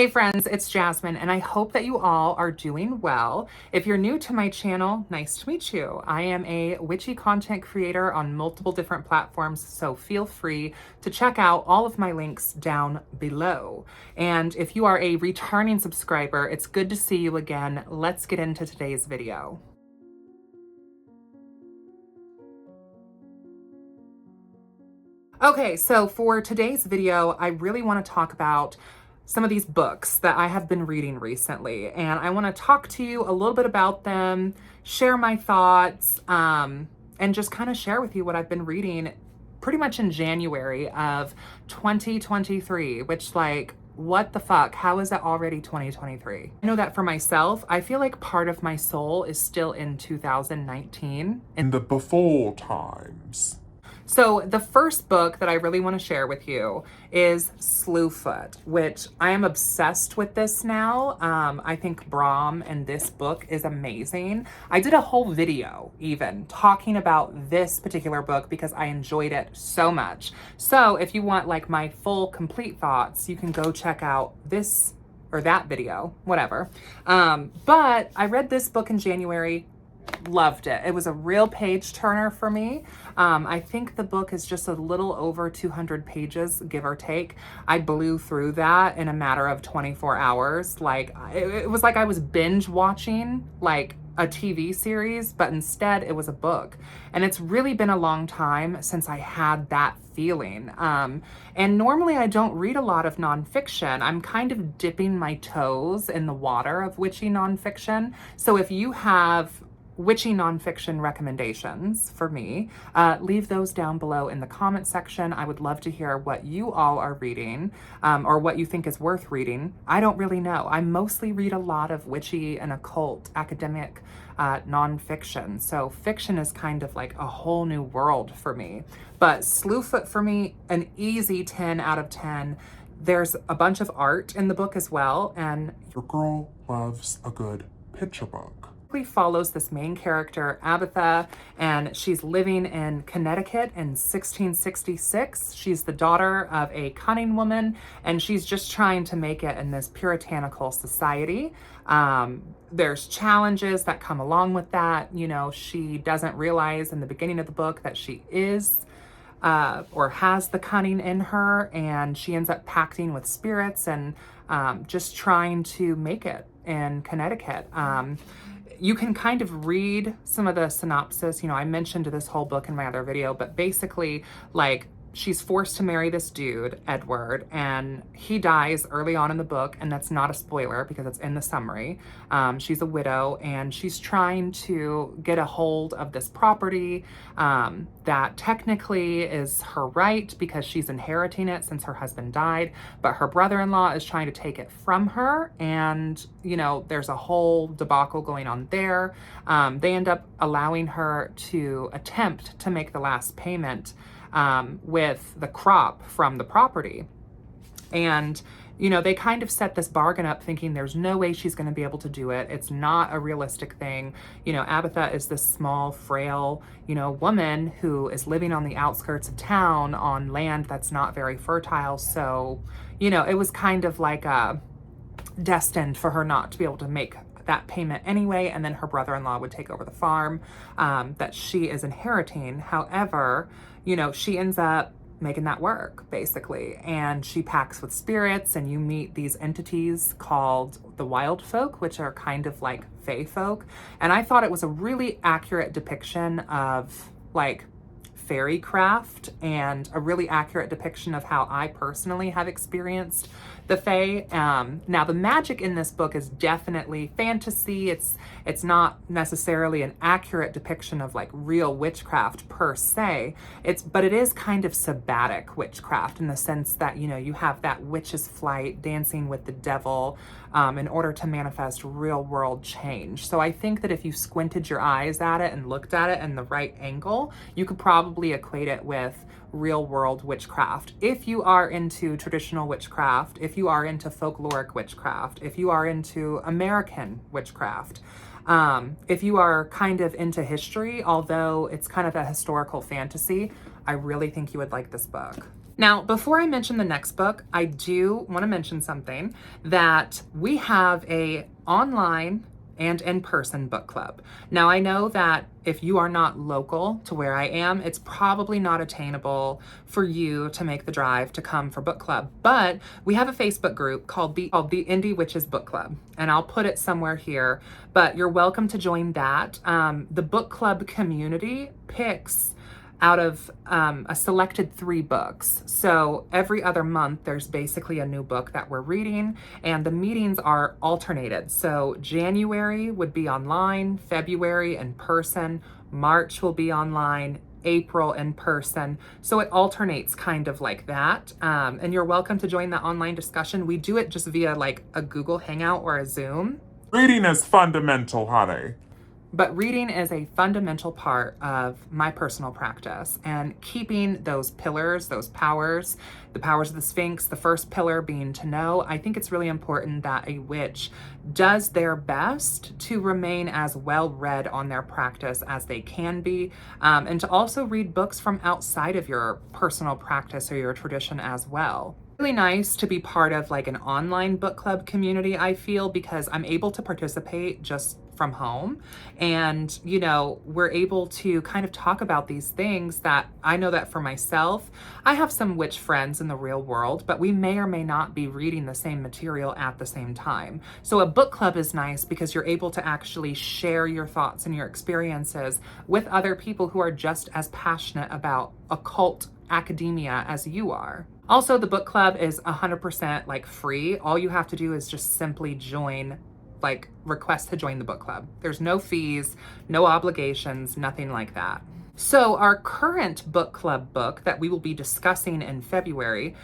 Hey friends, it's Jasmine, and I hope that you all are doing well. If you're new to my channel, nice to meet you. I am a witchy content creator on multiple different platforms, so feel free to check out all of my links down below. And if you are a returning subscriber, it's good to see you again. Let's get into today's video. Okay, so for today's video, I really want to talk about some of these books that I have been reading recently, and I want to talk to you a little bit about them, share my thoughts, and just kind of share with you what I've been reading pretty much in January of 2023, which, like, what the fuck? How is it already 2023? I know that for myself, I feel like part of my soul is still in 2019. In the before times. So the first book that I really want to share with you is Slewfoot, which I am obsessed with this now. I think Brahm and this book is amazing. I did a whole video even talking about this particular book because I enjoyed it so much. So if you want like my full complete thoughts, you can go check out this or that video, whatever. But I read this book in January. Loved it. It was a real page turner for me. I think the book is just a little over 200 pages, give or take. I blew through that in a matter of 24 hours. Like, it was like I was binge watching like a TV series, but instead it was a book. And it's really been a long time since I had that feeling. And normally I don't read a lot of nonfiction. I'm kind of dipping my toes in the water of witchy nonfiction. So if you have witchy nonfiction recommendations for me, leave those down below in the comment section. I would love to hear what you all are reading, or what you think is worth reading. I don't really know. I mostly read a lot of witchy and occult academic nonfiction. So fiction is kind of like a whole new world for me. But Slewfoot for me, an easy 10 out of 10. There's a bunch of art in the book as well. And your girl loves a good picture book. Follows this main character, Abatha, and she's living in Connecticut in 1666. She's the daughter of a cunning woman, and she's just trying to make it in this puritanical society. There's challenges that come along with that. You know, she doesn't realize in the beginning of the book that she is or has the cunning in her, and she ends up pacting with spirits and just trying to make it in Connecticut. You can kind of read some of the synopsis. You know, I mentioned this whole book in my other video, but basically, like, she's forced to marry this dude, Edward, and he dies early on in the book, and that's not a spoiler because it's in the summary. She's a widow, and she's trying to get a hold of this property that technically is her right because she's inheriting it since her husband died, but her brother-in-law is trying to take it from her, and, you know, there's a whole debacle going on there. They end up allowing her to attempt to make the last payment with the crop from the property. And, you know, they kind of set this bargain up thinking there's no way she's going to be able to do it. It's not a realistic thing. You know, Abatha is this small, frail, you know, woman who is living on the outskirts of town on land that's not very fertile. So, you know, it was kind of like destined for her not to be able to make that payment anyway, and then her brother-in-law would take over the farm that she is inheriting. However, you know, she ends up making that work, basically, and she packs with spirits, and you meet these entities called the wild folk, which are kind of like fae folk. And I thought it was a really accurate depiction of like fairy craft and a really accurate depiction of how I personally have experienced the fae. Now the magic in this book is definitely fantasy. It's not necessarily an accurate depiction of like real witchcraft per se. But it is kind of sabbatic witchcraft in the sense that, you know, you have that witch's flight, dancing with the devil, in order to manifest real world change. So I think that if you squinted your eyes at it and looked at it in the right angle, you could probably equate it with real world witchcraft. If you are into traditional witchcraft, if you are into folkloric witchcraft, if you are into American witchcraft, if you are kind of into history, although it's kind of a historical fantasy, I really think you would like this book. Now, before I mention the next book, I do want to mention something, that we have a online and in-person book club. Now, I know that if you are not local to where I am, it's probably not attainable for you to make the drive to come for book club, but we have a Facebook group called the Indie Witches Book Club, and I'll put it somewhere here, but you're welcome to join that. The book club community picks out of a selected 3 books. So every other month, there's basically a new book that we're reading, and the meetings are alternated. So January would be online, February in person, March will be online, April in person. So it alternates kind of like that. And you're welcome to join the online discussion. We do it just via like a Google Hangout or a Zoom. Reading is fundamental, honey. But reading is a fundamental part of my personal practice, and keeping those pillars, those powers, the powers of the Sphinx, the first pillar being to know. I think it's really important that a witch does their best to remain as well read on their practice as they can be, and to also read books from outside of your personal practice or your tradition as well. Really nice to be part of like an online book club community, I feel, because I'm able to participate just from home, and you know, we're able to kind of talk about these things that I know that for myself, I have some witch friends in the real world, but we may or may not be reading the same material at the same time. So a book club is nice because you're able to actually share your thoughts and your experiences with other people who are just as passionate about occult academia as you are. Also, the book club is 100% like free. All you have to do is just simply join, like request to join the book club. There's no fees, no obligations, nothing like that. So our current book club book that we will be discussing in February,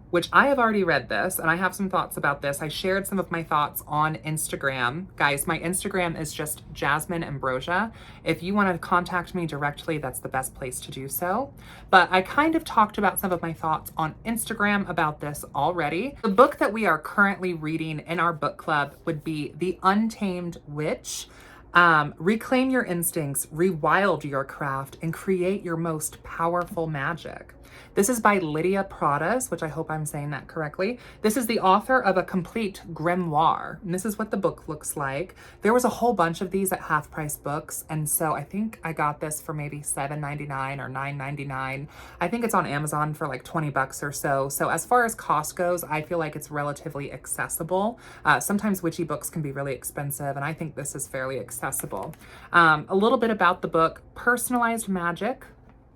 which I have already read this and I have some thoughts about this. I shared some of my thoughts on Instagram. Guys, my Instagram is just Jasmyne Ambrosia. If you want to contact me directly, that's the best place to do so. But I kind of talked about some of my thoughts on Instagram about this already. The book that we are currently reading in our book club would be The Untamed Witch. Reclaim your instincts, rewild your craft, and create your most powerful magic. This is by Lydia Pradas, which I hope I'm saying that correctly. This is the author of a complete grimoire, and this is what the book looks like. There was a whole bunch of these at Half Price Books, and so I think I got this for maybe $7.99 or $9.99. I think it's on Amazon for like 20 bucks or so. So as far as cost goes, I feel like it's relatively accessible. Sometimes witchy books can be really expensive, and I think this is fairly accessible. A little bit about the book: personalized magic.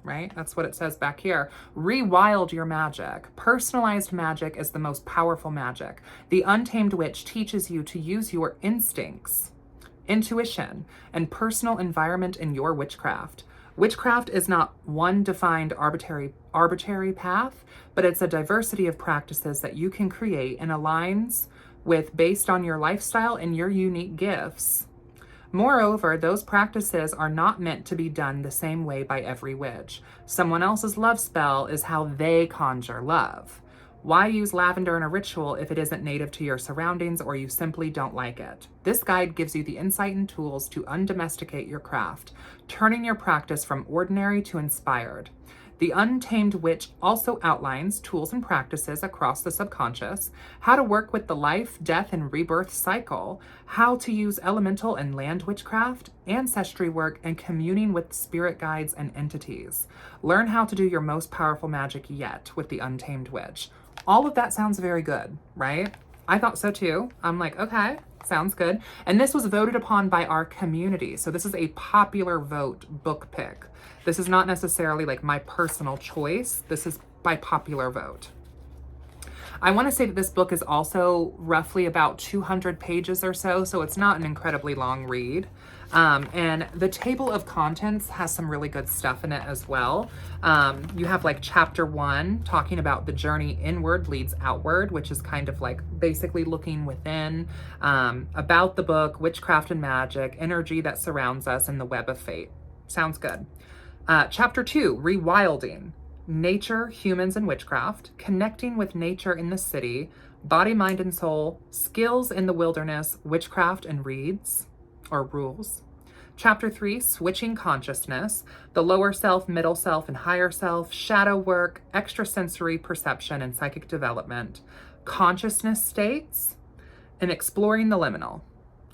Right? That's what it says back here. Rewild your magic. Personalized magic is the most powerful magic. The Untamed Witch teaches you to use your instincts, intuition, and personal environment in your witchcraft. Witchcraft is not one defined arbitrary path, but it's a diversity of practices that you can create and aligns with based on your lifestyle and your unique gifts. Moreover, those practices are not meant to be done the same way by every witch. Someone else's love spell is how they conjure love. Why use lavender in a ritual if it isn't native to your surroundings or you simply don't like it? This guide gives you the insight and tools to undomesticate your craft, turning your practice from ordinary to inspired. The Untamed Witch also outlines tools and practices across the subconscious, how to work with the life, death, and rebirth cycle, how to use elemental and land witchcraft, ancestry work, and communing with spirit guides and entities. Learn how to do your most powerful magic yet with the Untamed Witch. All of that sounds very good, right? I thought so too. I'm like, okay, sounds good. And this was voted upon by our community. So this is a popular vote book pick. This is not necessarily like my personal choice. This is by popular vote. I want to say that this book is also roughly about 200 pages or so, so it's not an incredibly long read. And the table of contents has some really good stuff in it as well. You have like chapter 1 talking about the journey inward leads outward, which is kind of like basically looking within, about the book, witchcraft and magic, energy that surrounds us, and the web of fate. Sounds good. Chapter 2, rewilding. Nature, humans, and witchcraft, connecting with nature in the city, body, mind, and soul, skills in the wilderness, witchcraft and reeds, or rules. Chapter 3, switching consciousness, the lower self, middle self, and higher self, shadow work, extrasensory perception, and psychic development, consciousness states, and exploring the liminal.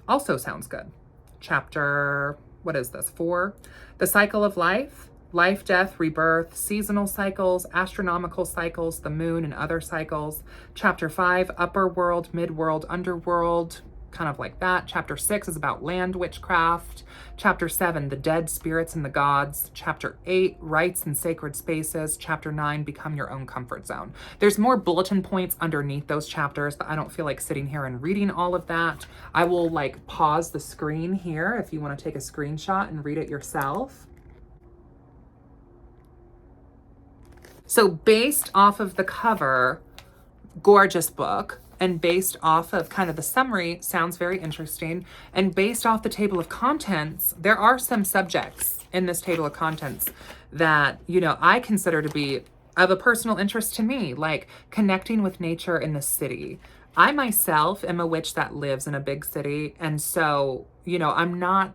Also sounds good. Chapter, what is this, 4? The cycle of life, life, death, rebirth, seasonal cycles, astronomical cycles, the moon and other cycles. Chapter 5, upper world, mid-world, underworld, kind of like that. Chapter 6 is about land witchcraft. Chapter 7, the dead spirits and the gods. Chapter 8, rites and sacred spaces. Chapter 9, become your own comfort zone. There's more bulletin points underneath those chapters, but I don't feel like sitting here and reading all of that. I will like pause the screen here if you want to take a screenshot and read it yourself. So based off of the cover, gorgeous book, and based off of kind of the summary, sounds very interesting. And based off the table of contents, there are some subjects in this table of contents that, you know, I consider to be of a personal interest to me, like connecting with nature in the city. I myself am a witch that lives in a big city. And so, you know, I'm not,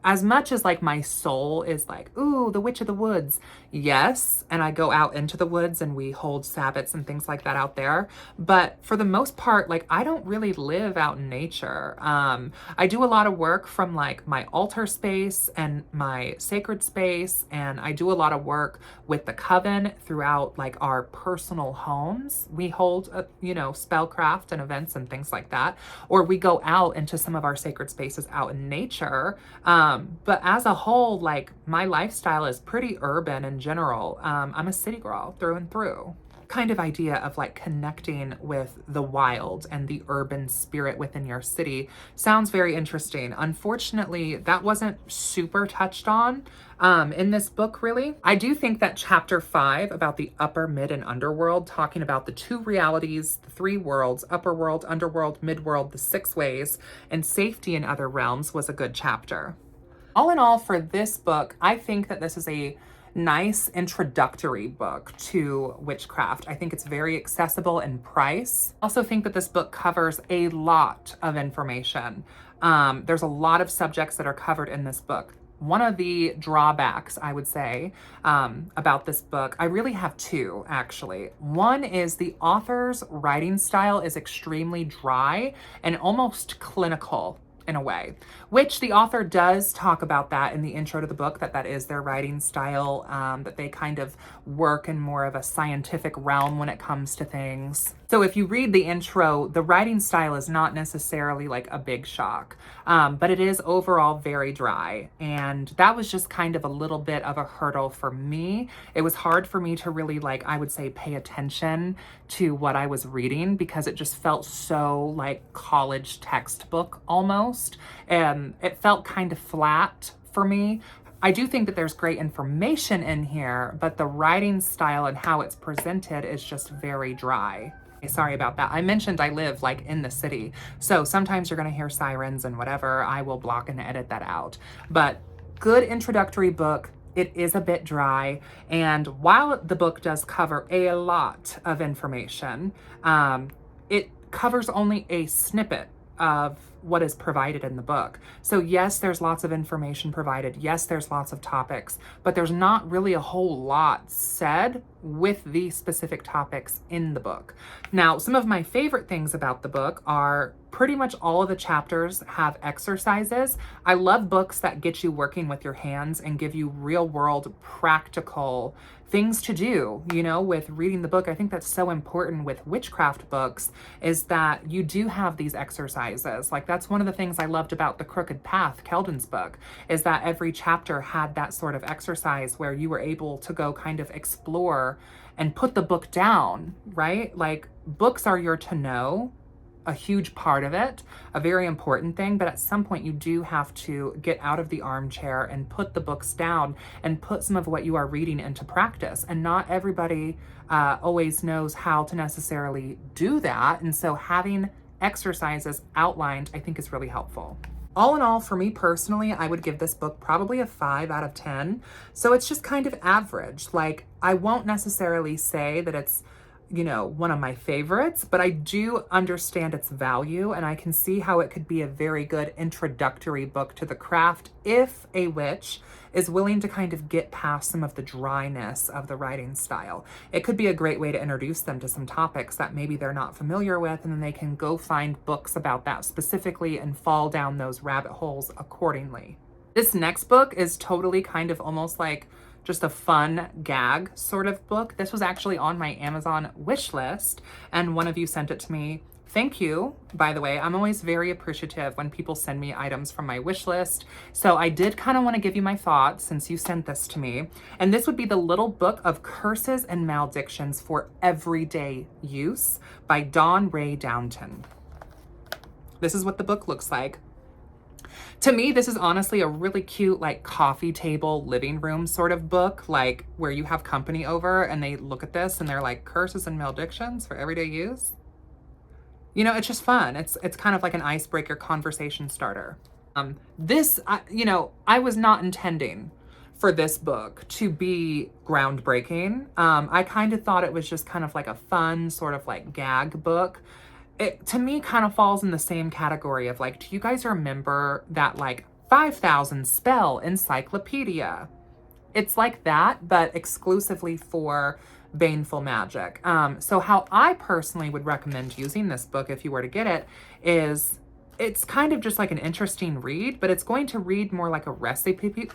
as much as like my soul is like, ooh, the witch of the woods. Yes. And I go out into the woods and we hold Sabbats and things like that out there. But for the most part, like I don't really live out in nature. I do a lot of work from like my altar space and my sacred space. And I do a lot of work with the coven throughout like our personal homes. We hold, you know, spellcraft and events and things like that. Or we go out into some of our sacred spaces out in nature. But as a whole, like my lifestyle is pretty urban in general. I'm a city girl through and through. Kind of idea of like connecting with the wild and the urban spirit within your city sounds very interesting. Unfortunately, that wasn't super touched on in this book, really. I do think that chapter 5 about the upper, mid, and underworld, talking about the 2 realities, the 3 worlds, upper world, underworld, midworld, the 6 ways, and safety in other realms was a good chapter. All in all, for this book, I think that this is a nice introductory book to witchcraft. I think it's very accessible in price. I also think that this book covers a lot of information. There's a lot of subjects that are covered in this book. One of the drawbacks, I would say, about this book, I really have 2, actually. One is the author's writing style is extremely dry and almost clinical in a way, which the author does talk about that in the intro to the book, that is their writing style, that they kind of work in more of a scientific realm when it comes to things. So if you read the intro, the writing style is not necessarily like a big shock, but it is overall very dry. And that was just kind of a little bit of a hurdle for me. It was hard for me to really, like, I would say, pay attention to what I was reading because it just felt so like college textbook almost. It felt kind of flat for me. I do think that there's great information in here, but the writing style and how it's presented is just very dry. Sorry about that. I mentioned I live like in the city, so sometimes you're gonna hear sirens and whatever. I will block and edit that out. But good introductory book. It is a bit dry, and while the book does cover a lot of information, it covers only a snippet of what is provided in the book. So yes, there's lots of information provided. Yes, there's lots of topics, but there's not really a whole lot said with the specific topics in the book. Now, some of my favorite things about the book are pretty much all of the chapters have exercises. I love books that get you working with your hands and give you real world practical things to do, you know, with reading the book. I think that's so important with witchcraft books is that you do have these exercises. Like that's one of the things I loved about The Crooked Path, Keldon's book, is that every chapter had that sort of exercise where you were able to go kind of explore and put the book down, right? Like books are your to know, a huge part of it, a very important thing, but at some point you do have to get out of the armchair and put the books down and put some of what you are reading into practice. And not everybody always knows how to necessarily do that. And so having exercises outlined, I think is really helpful. All in all, for me personally, I would give this book probably a 5 out of 10. So it's just kind of average. Like I won't necessarily say that it's, you know, one of my favorites, but I do understand its value, and I can see how it could be a very good introductory book to the craft if a witch is willing to kind of get past some of the dryness of the writing style. It could be a great way to introduce them to some topics that maybe they're not familiar with, and then they can go find books about that specifically and fall down those rabbit holes accordingly. This next book is totally kind of almost like just a fun gag sort of book. This was actually on my Amazon wish list, and one of you sent it to me. Thank you, by the way. I'm always very appreciative when people send me items from my wish list. So I did kind of want to give you my thoughts since you sent this to me. And this would be The Little Book of Curses and Maledictions for Everyday Use by Dawn Ray Downton. This is what the book looks like. To me, this is honestly a really cute, like, coffee table, living room sort of book, like where you have company over and they look at this and they're like, curses and maledictions for everyday use. You know, it's just fun. It's kind of like an icebreaker conversation starter. You know, I was not intending for this book to be groundbreaking. I kind of thought it was just kind of like a fun sort of like gag book. It, to me, kind of falls in the same category of like, do you guys remember that like 5,000 spell encyclopedia? It's like that, but exclusively for baneful magic. So how I personally would recommend using this book if you were to get it is it's kind of just like an interesting read, but it's going to read more like a recipe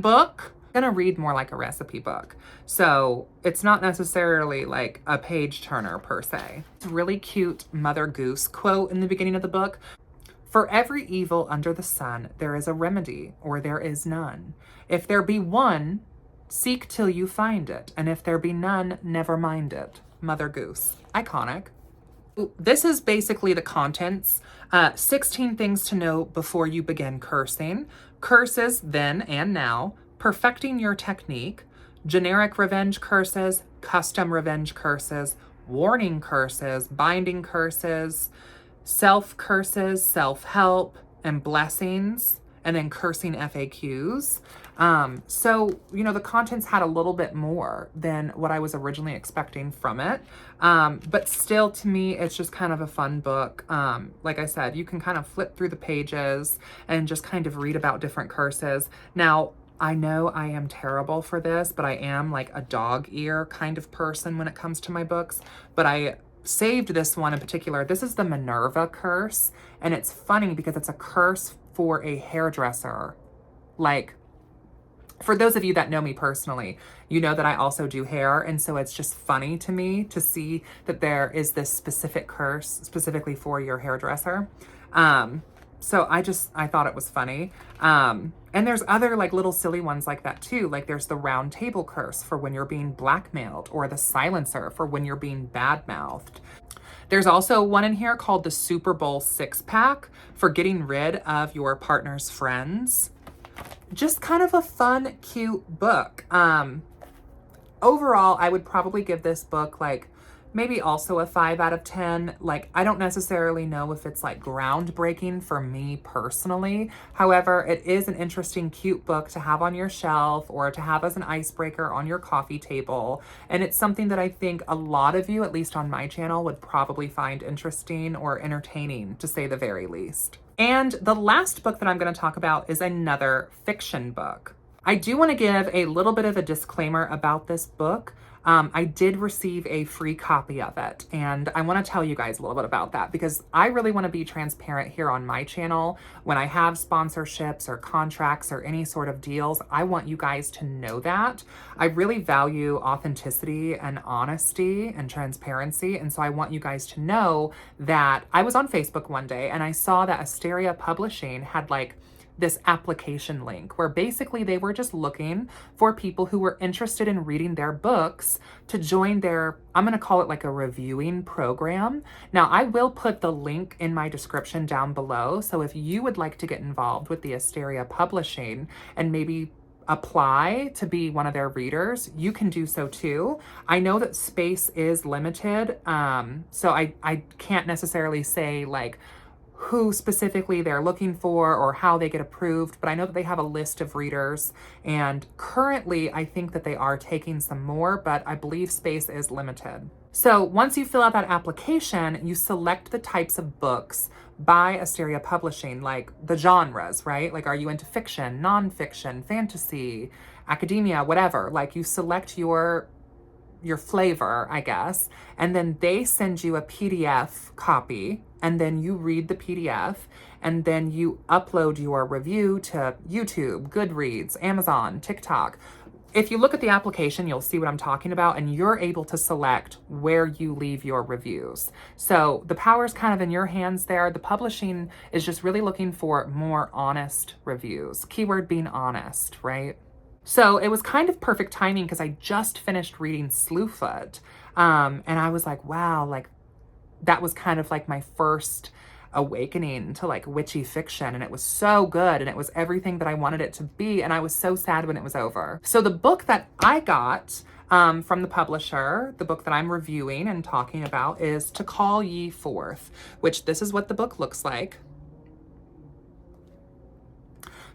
book. Gonna read more like a recipe book. So it's not necessarily like a page turner per se. It's a really cute Mother Goose quote in the beginning of the book. For every evil under the sun, there is a remedy, or there is none. If there be one, seek till you find it. And if there be none, never mind it. Mother Goose. Iconic. This is basically the contents. 16 things to know before you begin cursing. Curses then and now. Perfecting your technique, generic revenge curses, custom revenge curses, warning curses, binding curses, self curses, self-help, and blessings, and then cursing FAQs. So, you know, the contents had a little bit more than what I was originally expecting from it. But still, to me, it's just kind of a fun book. Like I said, you can kind of flip through the pages and just kind of read about different curses. Now, I know I am terrible for this, but I am like a dog ear kind of person when it comes to my books. But I saved this one in particular. This is the Minerva curse. And it's funny because it's a curse for a hairdresser. Like, for those of you that know me personally, you know that I also do hair. And so it's just funny to me to see that there is this specific curse specifically for your hairdresser. So I thought it was funny. And there's other like little silly ones like that too. Like there's the round table curse for when you're being blackmailed, or the silencer for when you're being badmouthed. There's also one in here called the Super Bowl 6-pack for getting rid of your partner's friends. Just kind of a fun, cute book. Overall, I would probably give this book like maybe also a 5 out of 10. Like, I don't necessarily know if it's like groundbreaking for me personally. However, it is an interesting, cute book to have on your shelf or to have as an icebreaker on your coffee table. And it's something that I think a lot of you, at least on my channel, would probably find interesting or entertaining, to say the very least. And the last book that I'm going to talk about is another fiction book. I do want to give a little bit of a disclaimer about this book. I did receive a free copy of it, and I want to tell you guys a little bit about that because I really want to be transparent here on my channel. When I have sponsorships or contracts or any sort of deals, I want you guys to know that. I really value authenticity and honesty and transparency, and so I want you guys to know that I was on Facebook one day and I saw that Asteria Publishing had like this application link where basically they were just looking for people who were interested in reading their books to join their, I'm going to call it like a reviewing program. Now, I will put the link in my description down below. So if you would like to get involved with the Asteria Publishing and maybe apply to be one of their readers, you can do so too. I know that space is limited. So I can't necessarily say like who specifically they're looking for or how they get approved, but I know that they have a list of readers, and currently I think that they are taking some more, but I believe space is limited. So once you fill out that application, you select the types of books by Asteria Publishing, like the genres, right? Like, are you into fiction, nonfiction, fantasy, academia, whatever? Like, you select your flavor, I guess, and then they send you a PDF copy, and then you read the PDF, and then you upload your review to YouTube, Goodreads, Amazon, TikTok. If you look at the application, you'll see what I'm talking about, and you're able to select where you leave your reviews. So the power's kind of in your hands there. The publishing is just really looking for more honest reviews. Keyword being honest, right? So it was kind of perfect timing because I just finished reading Slewfoot. And I was like, wow, like that was kind of like my first awakening to like witchy fiction. And it was so good. And it was everything that I wanted it to be. And I was so sad when it was over. So the book that I got from the publisher, the book that I'm reviewing and talking about, is To Call Ye Forth, which this is what the book looks like.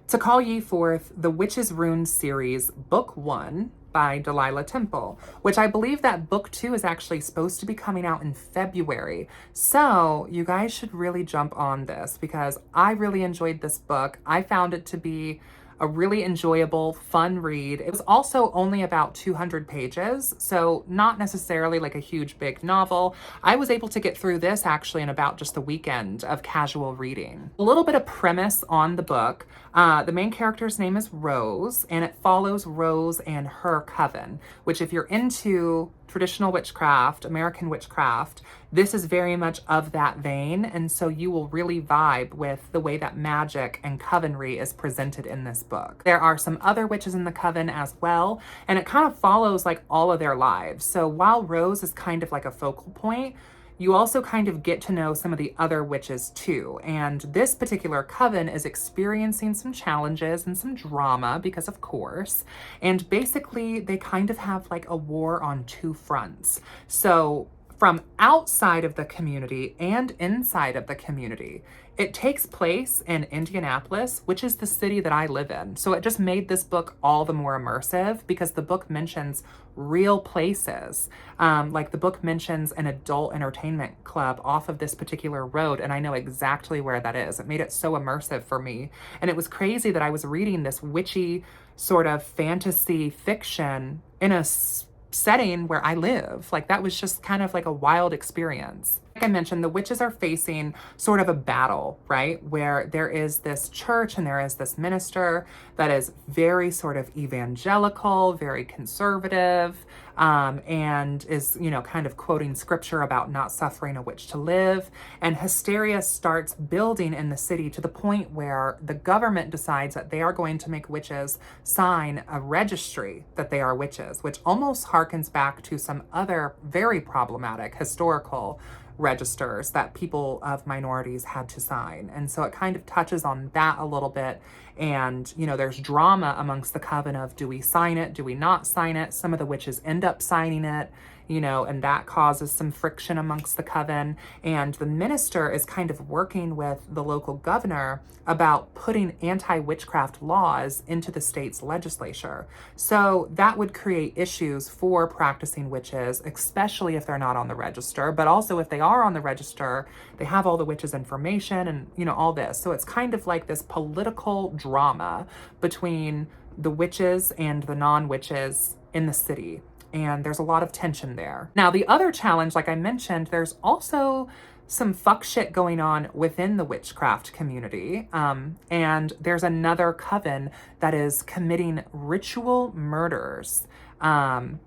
To Call Ye Forth, The Witch's Rune Series, Book 1 by Delilah Temple, which I believe that Book 2 is actually supposed to be coming out in February. So you guys should really jump on this because I really enjoyed this book. I found it to be a really enjoyable, fun read. It was also only about 200 pages, so not necessarily like a huge, big novel. I was able to get through this actually in about just a weekend of casual reading. A little bit of premise on the book. The main character's name is Rose, and it follows Rose and her coven, which if you're into traditional witchcraft, American witchcraft, this is very much of that vein, and so you will really vibe with the way that magic and covenry is presented in this book. There are some other witches in the coven as well, and it kind of follows like all of their lives. So while Rose is kind of like a focal point, you also kind of get to know some of the other witches too. And this particular coven is experiencing some challenges and some drama because of course. And basically they kind of have like a war on two fronts. So from outside of the community and inside of the community, it takes place in Indianapolis, which is the city that I live in. So it just made this book all the more immersive because the book mentions real places. Like the book mentions an adult entertainment club off of this particular road, and I know exactly where that is. It made it so immersive for me. And it was crazy that I was reading this witchy sort of fantasy fiction in a setting where I live. Like that was just kind of like a wild experience. Like I mentioned, the witches are facing sort of a battle, right? Where there is this church and there is this minister that is very sort of evangelical, very conservative, and is, you know, kind of quoting scripture about not suffering a witch to live. And hysteria starts building in the city to the point where the government decides that they are going to make witches sign a registry that they are witches, which almost harkens back to some other very problematic historical registers that people of minorities had to sign. And so it kind of touches on that a little bit. And, you know, there's drama amongst the coven of, do we sign it? Do we not sign it? Some of the witches end up signing it, you know, and that causes some friction amongst the coven. And the minister is kind of working with the local governor about putting anti-witchcraft laws into the state's legislature. So that would create issues for practicing witches, especially if they're not on the register, but also if they are on the register, they have all the witches' information and, you know, all this. So it's kind of like this political drama between the witches and the non-witches in the city. And there's a lot of tension there. Now, the other challenge, like I mentioned, there's also some fuck shit going on within the witchcraft community. And there's another coven that is committing ritual murders,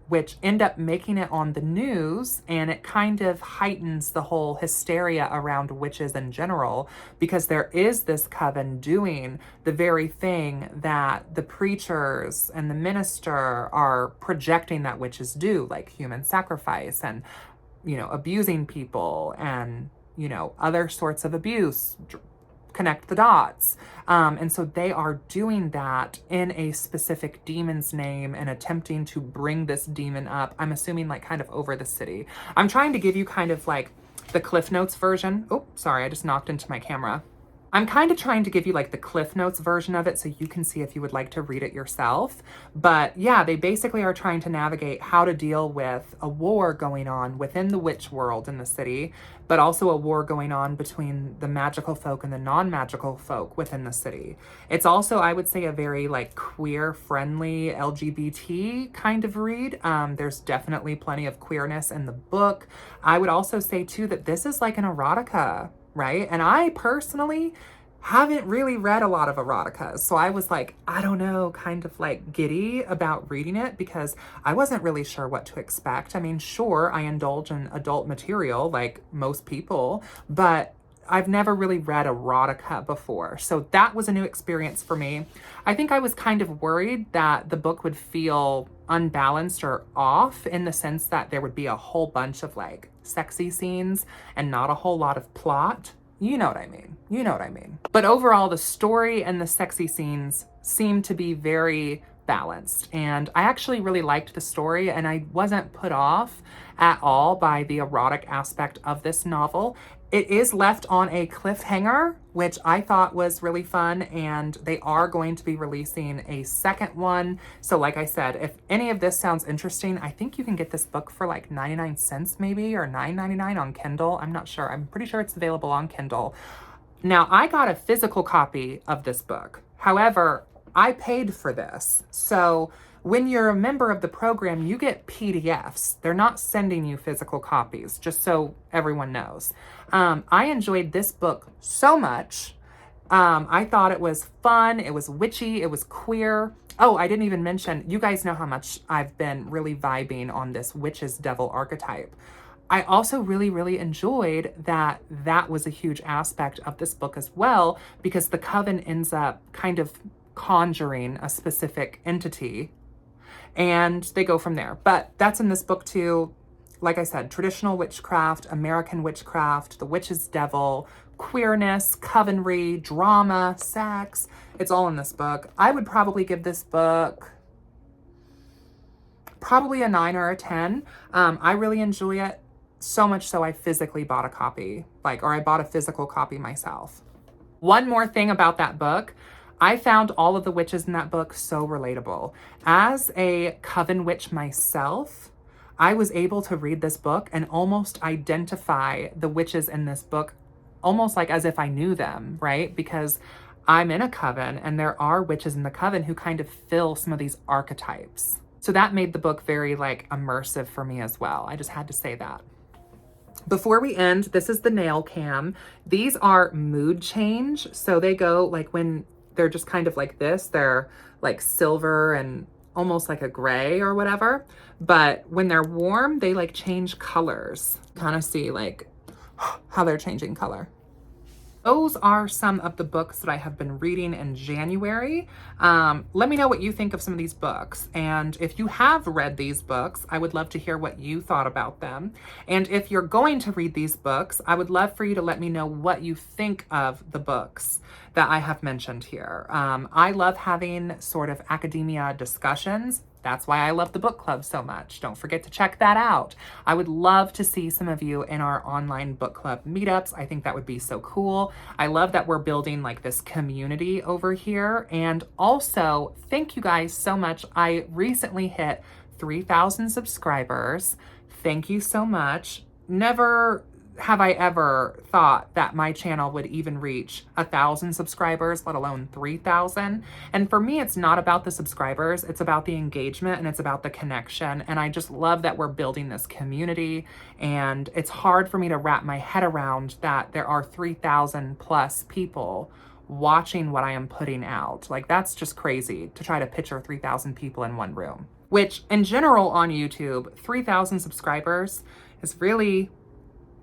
which end up making it on the news, and it kind of heightens the whole hysteria around witches in general, because there is this coven doing the very thing that the preachers and the minister are projecting that witches do, like human sacrifice and, you know, abusing people and, you know, other sorts of abuse. Connect the dots. And so they are doing that in a specific demon's name and attempting to bring this demon up, I'm assuming like kind of over the city. I'm trying to give you kind of like the Cliff Notes version. Oh, sorry, I just knocked into my camera. I'm kind of trying to give you like the Cliff Notes version of it so you can see if you would like to read it yourself. But yeah, they basically are trying to navigate how to deal with a war going on within the witch world in the city, but also a war going on between the magical folk and the non-magical folk within the city. It's also, I would say, a very like queer-friendly LGBT kind of read. There's definitely plenty of queerness in the book. I would also say too that this is like an erotica, right? And I personally haven't really read a lot of eroticas. So I was like, I don't know, kind of like giddy about reading it because I wasn't really sure what to expect. I mean, sure, I indulge in adult material like most people, but I've never really read erotica before. So that was a new experience for me. I think I was kind of worried that the book would feel unbalanced or off in the sense that there would be a whole bunch of like sexy scenes and not a whole lot of plot. You know what I mean. You know what I mean. But overall, the story and the sexy scenes seem to be very balanced. And I actually really liked the story and I wasn't put off at all by the erotic aspect of this novel. It is left on a cliffhanger, which I thought was really fun, and they are going to be releasing a second one. So like I said, if any of this sounds interesting, I think you can get this book for like 99 cents maybe, or $9.99 on Kindle. I'm not sure. I'm pretty sure it's available on Kindle. Now, I got a physical copy of this book. However, I paid for this. So when you're a member of the program, you get PDFs. They're not sending you physical copies, just so everyone knows. I enjoyed this book so much. I thought it was fun. It was witchy. It was queer. Oh, I didn't even mention, you guys know how much I've been really vibing on this witch's devil archetype. I also really, really enjoyed that that was a huge aspect of this book as well, because the coven ends up kind of conjuring a specific entity and they go from there. But that's in this book too. Like I said, traditional witchcraft, American witchcraft, the witch's devil, queerness, covenry, drama, sex. It's all in this book. I would probably give this book probably a 9 or a 10. I really enjoy it. So much so I physically bought a copy, or I bought a physical copy myself. One more thing about that book, I found all of the witches in that book so relatable. As a coven witch myself, I was able to read this book and almost identify the witches in this book, almost like as if I knew them, right? Because I'm in a coven and there are witches in the coven who kind of fill some of these archetypes. So that made the book very immersive for me as well. I just had to say that. Before we end, this is the nail cam. These are mood change. So they go when they're just kind of like this, they're like silver and almost like a gray or whatever. But when they're warm, they change colors. Kind of see how they're changing color. Those are some of the books that I have been reading in January. Let me know what you think of some of these books. And if you have read these books, I would love to hear what you thought about them. And if you're going to read these books, I would love for you to let me know what you think of the books that I have mentioned here. I love having sort of academia discussions. That's why I love the book club so much. Don't forget to check that out. I would love to see some of you in our online book club meetups. I think that would be so cool. I love that we're building this community over here. And also, thank you guys so much. I recently hit 3,000 subscribers. Thank you so much. Never have I ever thought that my channel would even reach 1,000 subscribers, let alone 3,000. And for me, it's not about the subscribers, it's about the engagement and it's about the connection. And I just love that we're building this community. And it's hard for me to wrap my head around that there are 3,000 plus people watching what I am putting out. That's just crazy to try to picture 3,000 people in one room, which in general on YouTube, 3,000 subscribers is really,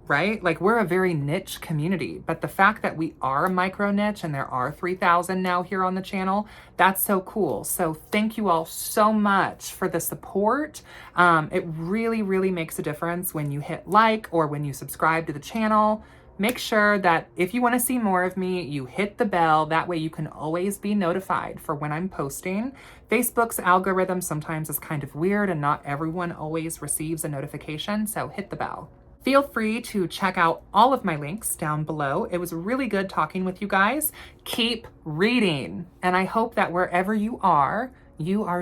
right? We're a very niche community, but the fact that we are a micro niche and there are 3,000 now here on the channel, that's so cool. So thank you all so much for the support. It really, really makes a difference when you hit like or when you subscribe to the channel. Make sure that if you want to see more of me, you hit the bell. That way you can always be notified for when I'm posting. Facebook's algorithm sometimes is kind of weird and not everyone always receives a notification, so hit the bell. Feel free to check out all of my links down below. It was really good talking with you guys. Keep reading, and I hope that wherever you are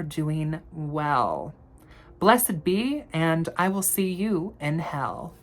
doing well. Blessed be, and I will see you in hell.